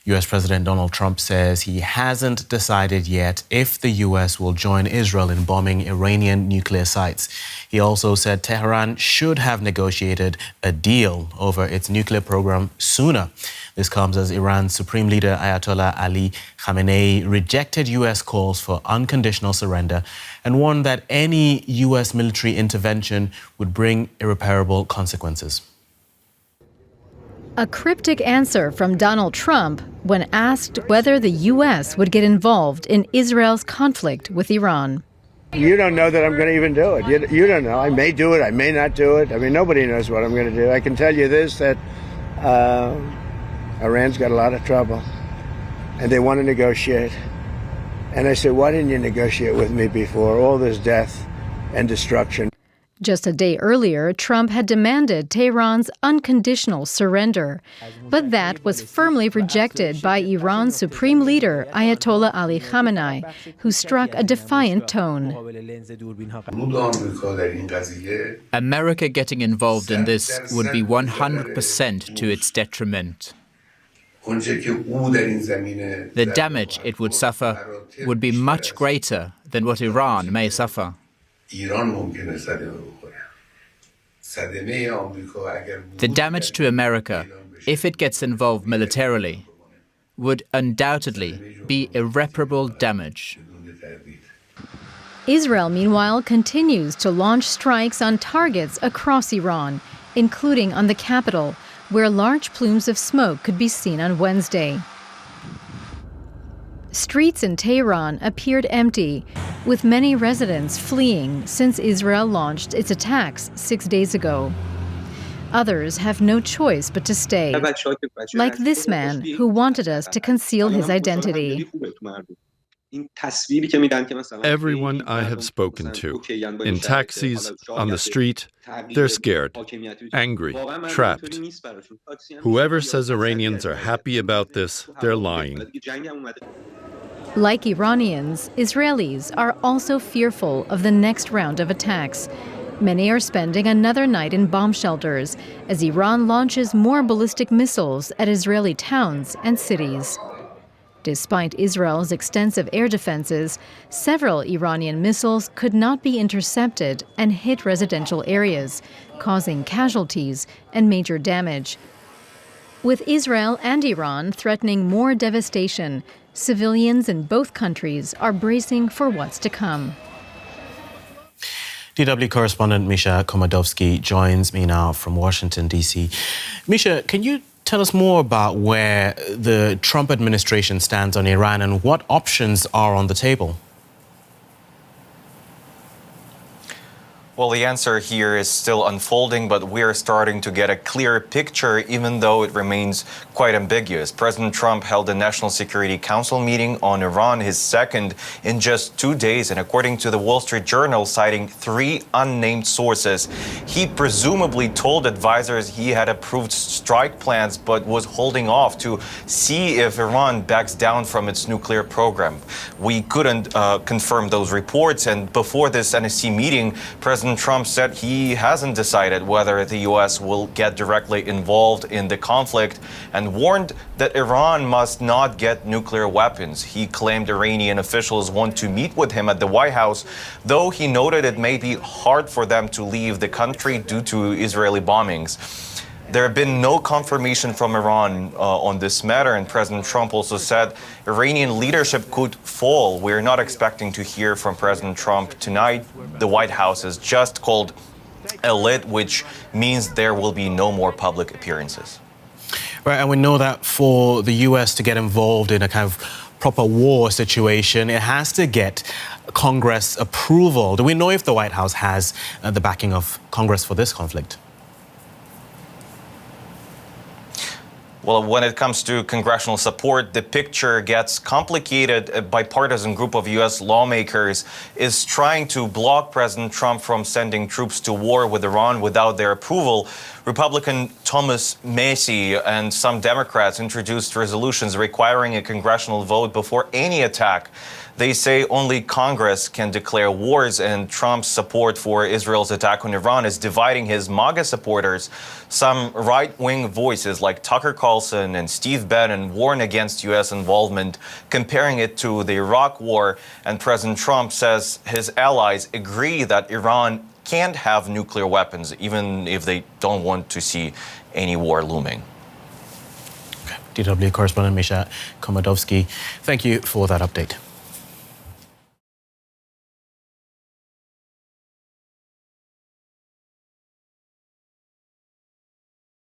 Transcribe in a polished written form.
U.S. President Donald Trump says he hasn't decided yet if the U.S. will join Israel in bombing Iranian nuclear sites. He also said Tehran should have negotiated a deal over its nuclear program sooner. This comes as Iran's Supreme Leader Ayatollah Ali Khamenei rejected U.S. calls for unconditional surrender and warned that any U.S. military intervention would bring irreparable consequences. A cryptic answer from Donald Trump when asked whether the U.S. would get involved in Israel's conflict with Iran. You don't know that I'm going to even do it. You don't know. I may do it. I may not do it. I mean, nobody knows what I'm going to do. I can tell you this, that Iran's got a lot of trouble, and they want to negotiate. And I said, why didn't you negotiate with me before? All this death and destruction. Just a day earlier, Trump had demanded Tehran's unconditional surrender. But that was firmly rejected by Iran's Supreme Leader, Ayatollah Ali Khamenei, who struck a defiant tone. America getting involved in this would be 100% to its detriment. The damage it would suffer would be much greater than what Iran may suffer. The damage to America, if it gets involved militarily, would undoubtedly be irreparable damage. Israel, meanwhile, continues to launch strikes on targets across Iran, including on the capital, where large plumes of smoke could be seen on Wednesday. Streets in Tehran appeared empty, with many residents fleeing since Israel launched its attacks 6 days ago. Others have no choice but to stay, like this man who wanted us to conceal his identity. Everyone I have spoken to, in taxis, on the street, they're scared, angry, trapped. Whoever says Iranians are happy about this, they're lying. Like Iranians, Israelis are also fearful of the next round of attacks. Many are spending another night in bomb shelters as Iran launches more ballistic missiles at Israeli towns and cities. Despite Israel's extensive air defenses, several Iranian missiles could not be intercepted and hit residential areas, causing casualties and major damage. With Israel and Iran threatening more devastation, civilians in both countries are bracing for what's to come. DW correspondent Misha Komadovsky joins me now from Washington, D.C. Misha, can you tell us more about where the Trump administration stands on Iran and what options are on the table? Well, the answer here is still unfolding, but we are starting to get a clear picture, even though it remains quite ambiguous. President Trump held a National Security Council meeting on Iran, his second in just 2 days. And according to the Wall Street Journal, citing 3 unnamed sources, he presumably told advisors he had approved strike plans, but was holding off to see if Iran backs down from its nuclear program. We couldn't confirm those reports. And before this NSC meeting, President Trump said he hasn't decided whether the U.S. will get directly involved in the conflict and warned that Iran must not get nuclear weapons. He claimed Iranian officials want to meet with him at the White House, though he noted it may be hard for them to leave the country due to Israeli bombings. There have been no confirmation from Iran on this matter, and President Trump also said Iranian leadership could fall. We're not expecting to hear from President Trump tonight. The White House has just called a lit, which means there will be no more public appearances. Right, and we know that for the U.S. to get involved in a kind of proper war situation, it has to get Congress approval. Do we know if the White House has the backing of Congress for this conflict? Well, when it comes to congressional support, the picture gets complicated. A bipartisan group of U.S. lawmakers is trying to block President Trump from sending troops to war with Iran without their approval. Republican Thomas Macy and some Democrats introduced resolutions requiring a congressional vote before any attack. They say only Congress can declare wars, and Trump's support for Israel's attack on Iran is dividing his MAGA supporters. Some right-wing voices like Tucker Carlson and Steve Bannon warn against U.S. involvement, comparing it to the Iraq War. And President Trump says his allies agree that Iran can't have nuclear weapons, even if they don't want to see any war looming. DW correspondent Misha Komadovsky, thank you for that update.